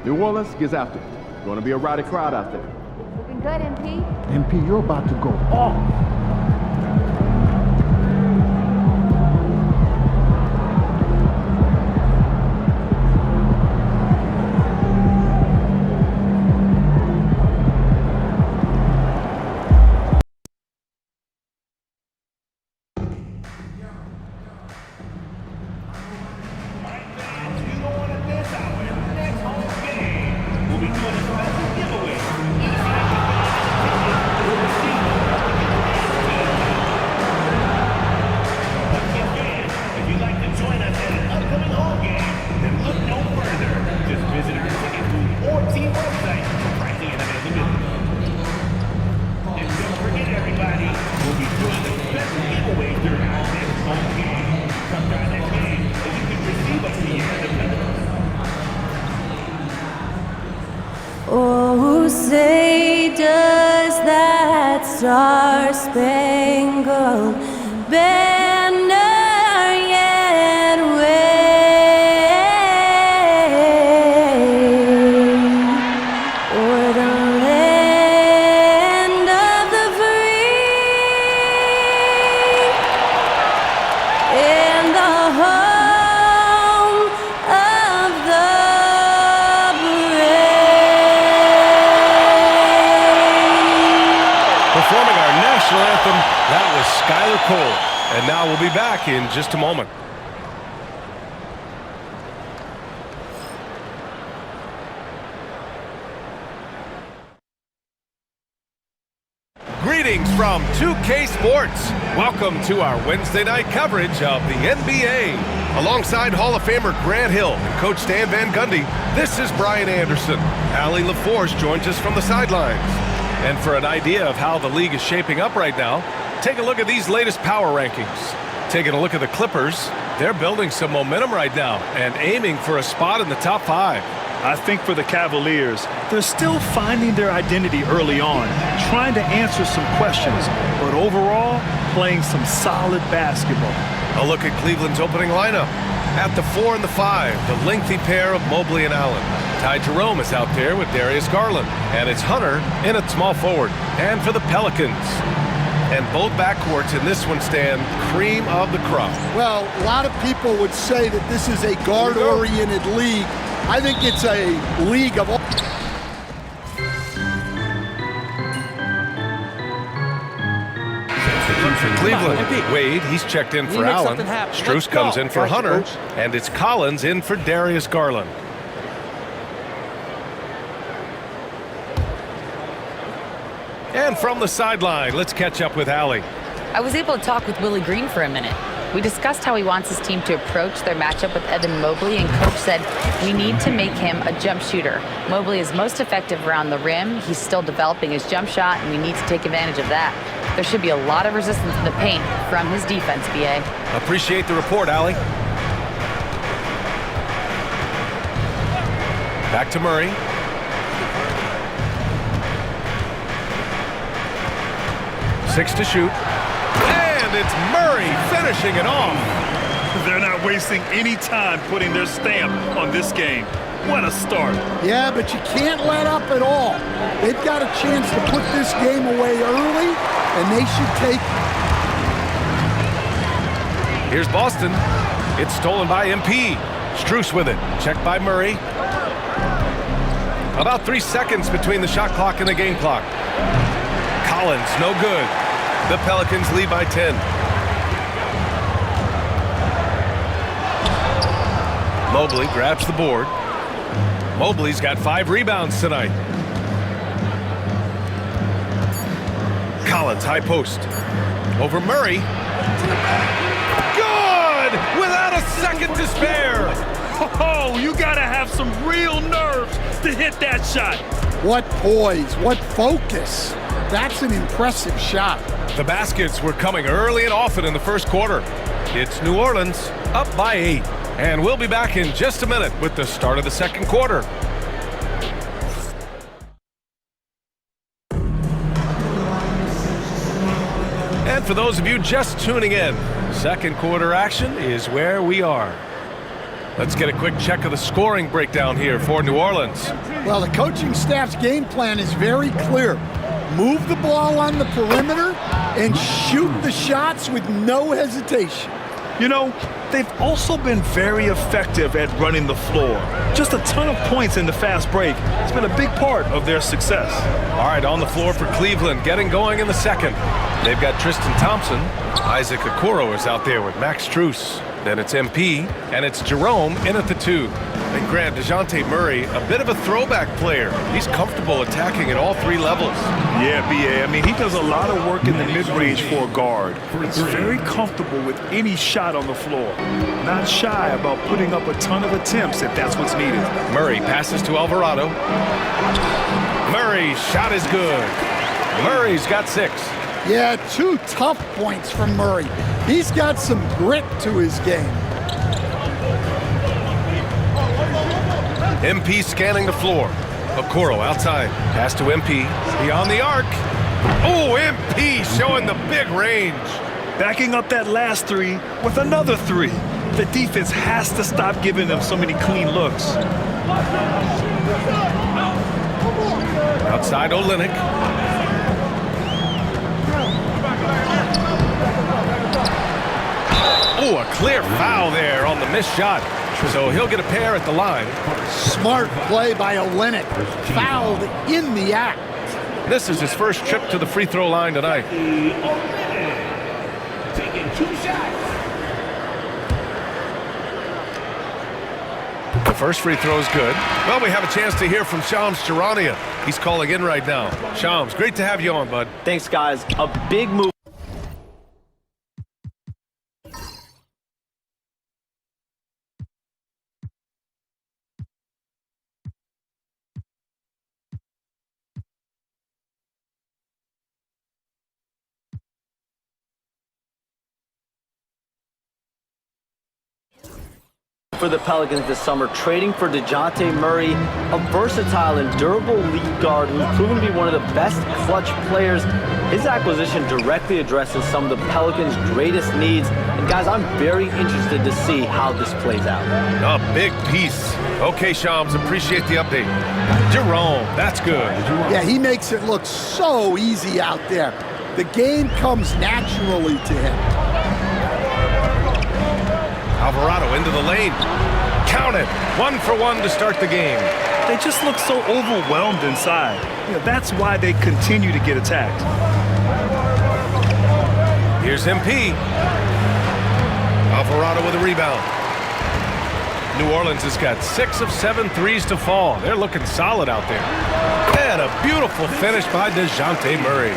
New Orleans gets after it. Going to be a rowdy crowd out there. Looking good, MP. MP, you're about to go off. Oh, say does that star-spangled banner yet wave o'er the land of the free and the home of the performing our national anthem, that was Skylar Cole. And now we'll be back in just a moment. Greetings from 2K Sports. Welcome to our Wednesday night coverage of the NBA. Alongside Hall of Famer Grant Hill and Coach Stan Van Gundy, this is Brian Anderson. Allie LaForce joins us from the sidelines. And for an idea of how the league is shaping up right now, take a look at these latest power rankings. Taking a look at the Clippers, they're building some momentum right now and aiming for a spot in the top 5. I think for the Cavaliers, they're still finding their identity early on, trying to answer some questions, but overall, playing some solid basketball. A look at Cleveland's opening lineup. At the 4 and the 5, the lengthy pair of Mobley and Allen. Ty Jerome is out there with Darius Garland, and it's Hunter in at small forward. And for the Pelicans, and both backcourts in this one stand cream of the crop. Well, a lot of people would say that this is a guard-oriented league. I think it's a league of all. For Cleveland, Wade, he's checked in for Allen. Strus comes in for Hunter, and it's Collins in for Darius Garland. And from the sideline, let's catch up with Allie. I was able to talk with Willie Green for a minute. We discussed how he wants his team to approach their matchup with Evan Mobley, and Coach said we need to make him a jump shooter. Mobley is most effective around the rim. He's still developing his jump shot, and we need to take advantage of that. There should be a lot of resistance in the paint from his defense, BA. Appreciate the report, Allie. Back to Murray. Six to shoot. And it's Murray finishing it off. They're not wasting any time putting their stamp on this game. What a start. Yeah, but you can't let up at all. They've got a chance to put this game away early, and they should take it. Here's Boston. It's stolen by MP. Strus with it. Checked by Murray. About 3 seconds between the shot clock and the game clock. Collins, no good. The Pelicans lead by 10. Mobley grabs the board. Mobley's got 5 rebounds tonight. Collins, high post. Over Murray. Good! Without a second to spare. Oh, you gotta have some real nerves to hit that shot. What poise, what focus. That's an impressive shot. The baskets were coming early and often in the first quarter. It's New Orleans up by 8. And we'll be back in just a minute with the start of the second quarter. And for those of you just tuning in, second quarter action is where we are. Let's get a quick check of the scoring breakdown here for New Orleans. Well, the coaching staff's game plan is very clear. Move the ball on the perimeter and shoot the shots with no hesitation. You know, they've also been very effective at running the floor. Just a ton of points in the fast break. It's been a big part of their success. All right, on the floor for Cleveland, getting going in the second. They've got Tristan Thompson. Isaac Okoro is out there with Max Strus. Then it's MP, and it's Jerome in at the 2. And Grant, DeJounte Murray, a bit of a throwback player. He's comfortable attacking at all 3 levels. Yeah, B.A. I mean, he does a lot of work in the mid-range for a guard. He's very comfortable with any shot on the floor. Not shy about putting up a ton of attempts if that's what's needed. Murray passes to Alvarado. Murray's shot is good. Murray's got 6. Yeah, 2 tough points from Murray. He's got some grit to his game. MP scanning the floor. Okoro outside. Pass to MP. Beyond the arc. Oh, MP showing the big range. Backing up that last 3 with another 3. The defense has to stop giving them so many clean looks. Outside Olynyk. Oh, a clear foul there on the missed shot. So he'll get a pair at the line. Smart play by Olynyk. Fouled in the act. This is his first trip to the free throw line tonight. The first free throw is good. Well, we have a chance to hear from Shams Charania. He's calling in right now. Shams, great to have you on, bud. Thanks, guys. A big move. For the Pelicans this summer, trading for DeJounte Murray, a versatile and durable lead guard who's proven to be one of the best clutch players. His acquisition directly addresses some of the Pelicans' greatest needs. And guys, I'm very interested to see how this plays out. A big piece. Okay, Shams, appreciate the update. Jerome, that's good. Yeah, he makes it look so easy out there. The game comes naturally to him. Alvarado into the lane. Count it. 1 for 1 to start the game. They just look so overwhelmed inside. That's why they continue to get attacked. Here's MP. Alvarado with a rebound. New Orleans has got 6 of 7 threes to fall. They're looking solid out there. And a beautiful finish by DeJounte Murray.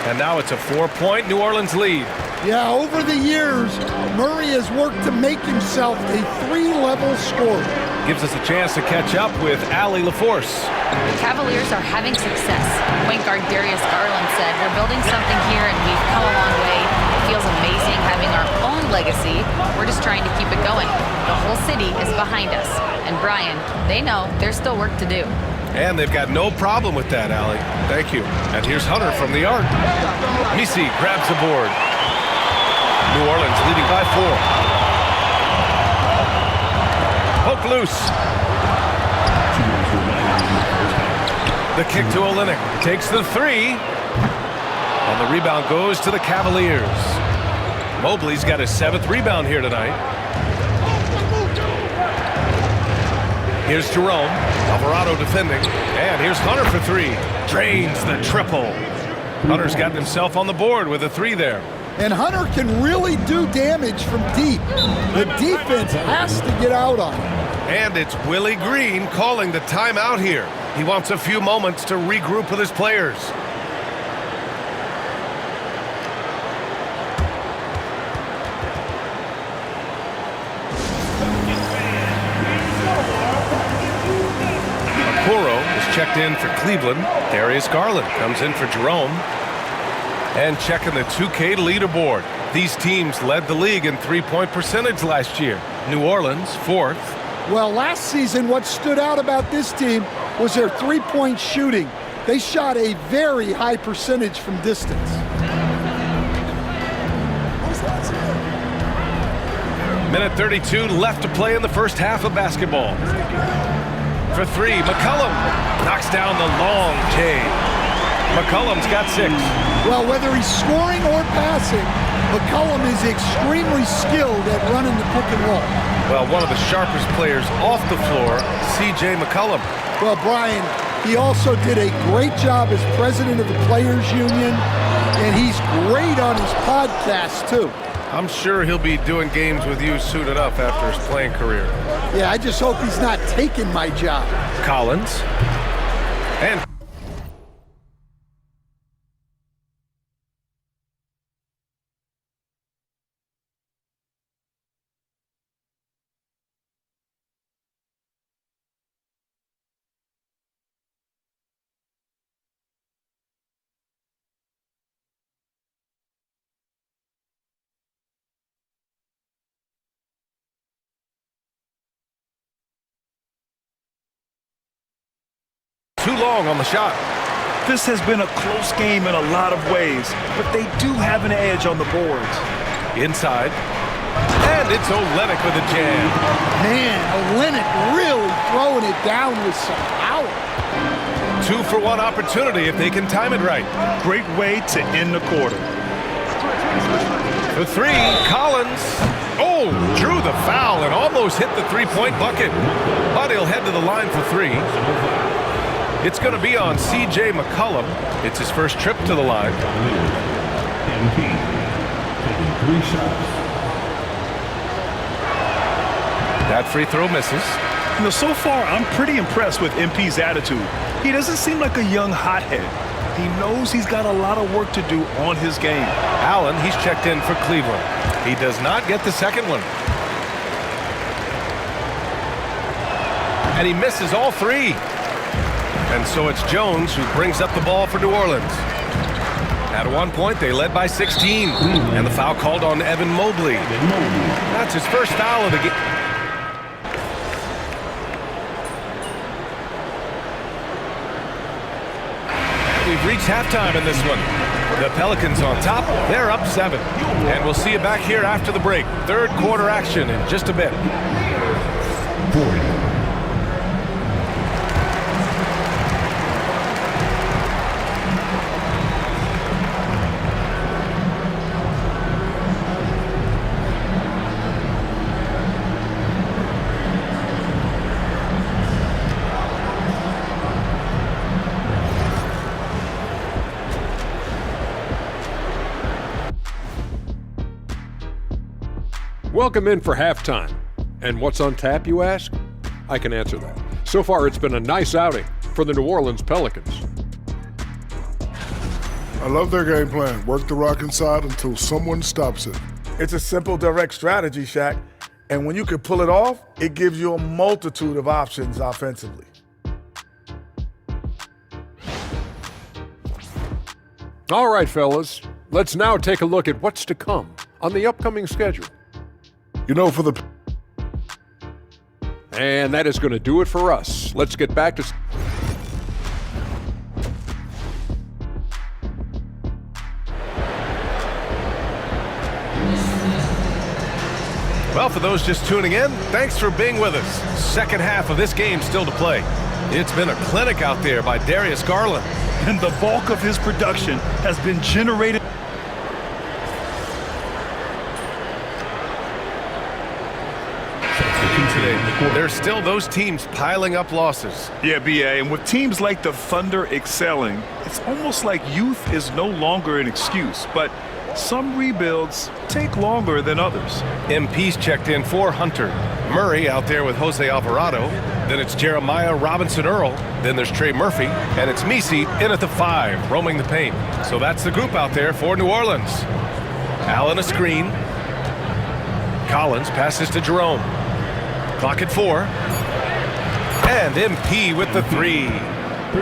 And now it's a 4-point New Orleans lead. Yeah, over the years, Murray has worked to make himself a 3-level scorer. Gives us a chance to catch up with Allie LaForce. The Cavaliers are having success. Point guard Darius Garland said, "We're building something here and we've come a long way. It feels amazing having our own legacy. We're just trying to keep it going. The whole city is behind us." And Brian, they know there's still work to do. And they've got no problem with that, Allie. Thank you. And here's Hunter from the arc. Misi grabs the board. New Orleans leading by 4. Poke loose. The kick to Olynyk. Takes the 3. And the rebound goes to the Cavaliers. Mobley's got his 7th rebound here tonight. Here's Jerome. Alvarado defending. And here's Hunter for 3. Drains the triple. Hunter's gotten himself on the board with a 3 there. And Hunter can really do damage from deep. The defense has to get out on him. And it's Willie Green calling the timeout here. He wants a few moments to regroup with his players. Okoro is checked in for Cleveland. Darius Garland comes in for Jerome. And checking the 2K leaderboard. These teams led the league in three-point percentage last year. New Orleans, 4th. Well, last season, what stood out about this team was their three-point shooting. They shot a very high percentage from distance. Minute 32 left to play in the first half of basketball. For three, McCollum knocks down the long J. McCollum's got 6. Well, whether he's scoring or passing, McCollum is extremely skilled at running the pick and roll. Well, one of the sharpest players off the floor, C.J. McCollum. Well, Brian, he also did a great job as president of the Players Union, and he's great on his podcast, too. I'm sure he'll be doing games with you suited up after his playing career. Yeah, I just hope he's not taking my job. Collins. And too long on the shot. This has been a close game in a lot of ways, but they do have an edge on the boards. Inside. And it's Olenek with a jam. Man, Olenek really throwing it down with some power. 2-for-1 opportunity if they can time it right. Great way to end the quarter. For three, Collins. Oh, drew the foul and almost hit the three-point bucket. But he'll head to the line for 3. It's going to be on C.J. McCollum. It's his first trip to the line. MP taking 3 shots. That free throw misses. You know, so far, I'm pretty impressed with MP's attitude. He doesn't seem like a young hothead. He knows he's got a lot of work to do on his game. Allen, he's checked in for Cleveland. He does not get the second one. And he misses all 3. And so it's Jones who brings up the ball for New Orleans. At one point, they led by 16. And the foul called on Evan Mobley. That's his first foul of the game. We've reached halftime in this one. The Pelicans on top. They're up 7. And we'll see you back here after the break. Third quarter action in just a bit. 40. Welcome in for halftime. And what's on tap, you ask? I can answer that. So far, it's been a nice outing for the New Orleans Pelicans. I love their game plan. Work the rock inside until someone stops it. It's a simple, direct strategy, Shaq. And when you can pull it off, it gives you a multitude of options offensively. All right, fellas. Let's now take a look at what's to come on the upcoming schedule. You know, for the... And that is going to do it for us. Let's get back to... Well, for those just tuning in, thanks for being with us. Second half of this game still to play. It's been a clinic out there by Darius Garland. And the bulk of his production has been generated. Today, there's still those teams piling up losses. Yeah, BA, and with teams like the Thunder excelling, it's almost like youth is no longer an excuse, but some rebuilds take longer than others. MP's checked in for Hunter. Murray out there with Jose Alvarado. Then it's Jeremiah Robinson-Earl. Then there's Trey Murphy. And it's Misi in at the 5, roaming the paint. So that's the group out there for New Orleans. Allen a screen. Collins passes to Jerome. Clock at 4. And MP with the 3.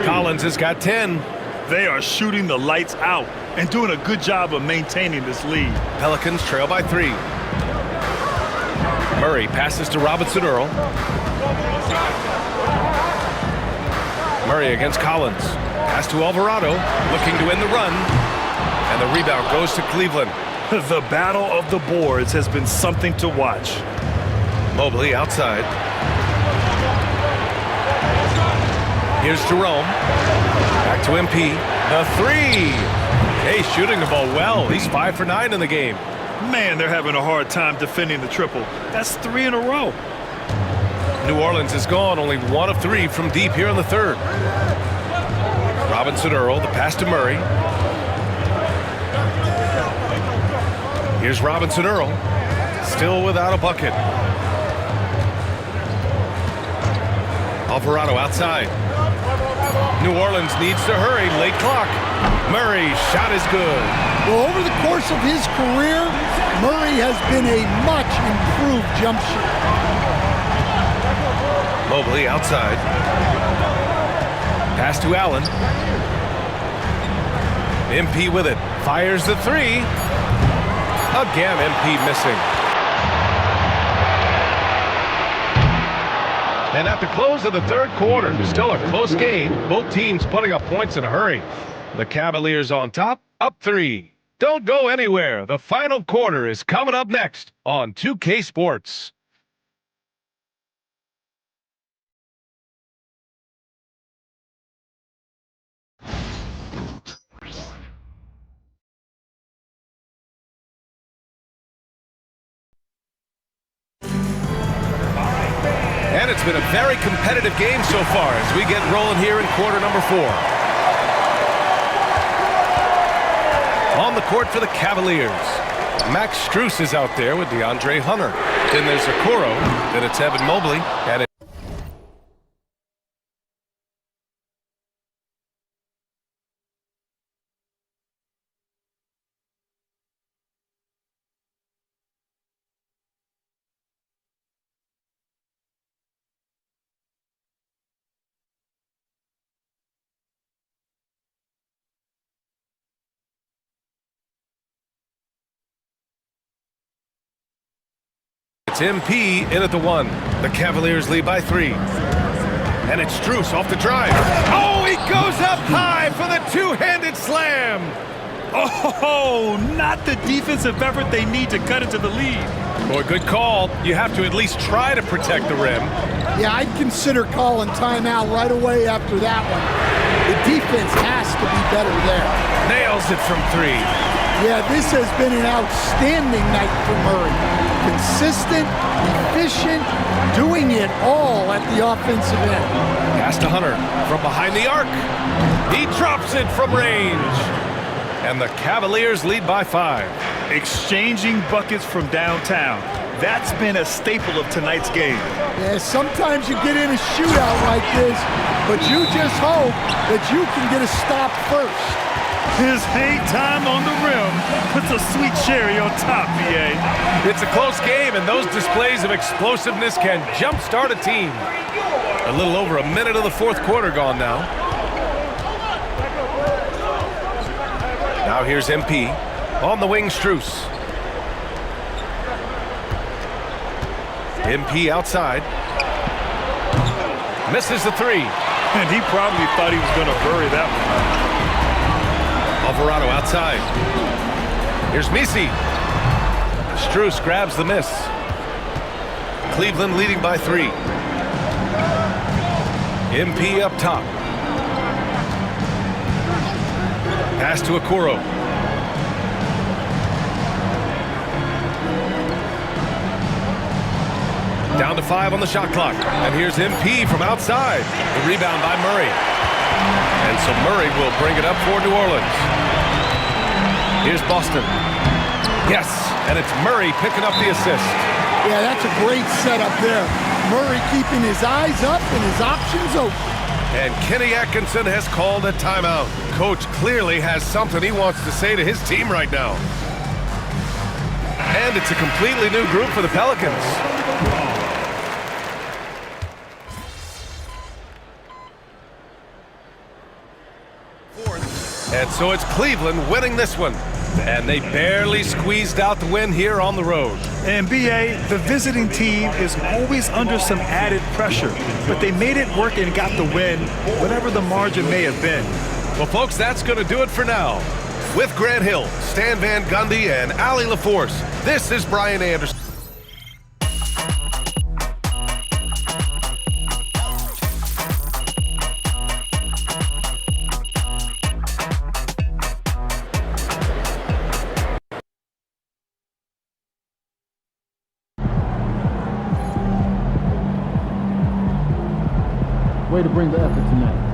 Collins has got 10. They are shooting the lights out and doing a good job of maintaining this lead. Pelicans trail by 3. Murray passes to Robinson-Earl. Murray against Collins. Pass to Alvarado, looking to end the run. And the rebound goes to Cleveland. The battle of the boards has been something to watch. Mobley outside. Here's Jerome. Back to MP. The three. Hey, shooting the ball well. He's 5 for 9 in the game. Man, they're having a hard time defending the triple. That's 3 in a row. New Orleans is gone. Only 1 of 3 from deep here in the third. Robinson Earl, the pass to Murray. Here's Robinson Earl. Still without a bucket. Alvarado outside. New Orleans needs to hurry. Late clock. Murray's shot is good. Well, over the course of his career, Murray has been a much improved jump shooter. Mobley outside. Pass to Allen. MP with it. Fires the three. Again, MP missing. And at the close of the third quarter, still a close game. Both teams putting up points in a hurry. The Cavaliers on top, up 3. Don't go anywhere. The final quarter is coming up next on 2K Sports. And it's been a very competitive game so far as we get rolling here in quarter number 4. On the court for the Cavaliers, Max Strus is out there with DeAndre Hunter. Then there's Okoro. Then it's Evan Mobley. And it's MP in at the 1. The Cavaliers lead by 3. And it's Strus off the drive. Oh, he goes up high for the two-handed slam. Oh, not the defensive effort they need to cut into the lead. Boy, good call. You have to at least try to protect the rim. Yeah, I'd consider calling timeout right away after that one. The defense has to be better there. Nails it from 3. Yeah, this has been an outstanding night for Murray. Consistent, efficient, doing it all at the offensive end. Pass to Hunter from behind the arc. He drops it from range. And the Cavaliers lead by 5. Exchanging buckets from downtown. That's been a staple of tonight's game. Yeah, sometimes you get in a shootout like this, but you just hope that you can get a stop first. His hang time on the rim puts a sweet cherry on top, BA. It's a close game, and those displays of explosiveness can jumpstart a team. A little over a minute of the fourth quarter gone now. Now here's MP. On the wing, Strus. MP outside. Misses the 3. And he probably thought he was going to bury that one. Alvarado outside. Here's Misi. Strus grabs the miss. Cleveland leading by 3. MP up top. Pass to Okoro. Down to 5 on the shot clock. And here's MP from outside. The rebound by Murray. And so Murray will bring it up for New Orleans. Here's Boston. Yes, and it's Murray picking up the assist. Yeah, that's a great setup there. Murray keeping his eyes up and his options open. And Kenny Atkinson has called a timeout. Coach clearly has something he wants to say to his team right now. And it's a completely new group for the Pelicans. And so it's Cleveland winning this one. And they barely squeezed out the win here on the road. And BA, the visiting team is always under some added pressure, but they made it work and got the win, whatever the margin may have been. Well, folks, that's going to do it for now. With Grant Hill, Stan Van Gundy, and Allie LaForce, this is Brian Anderson. Way to bring the effort tonight.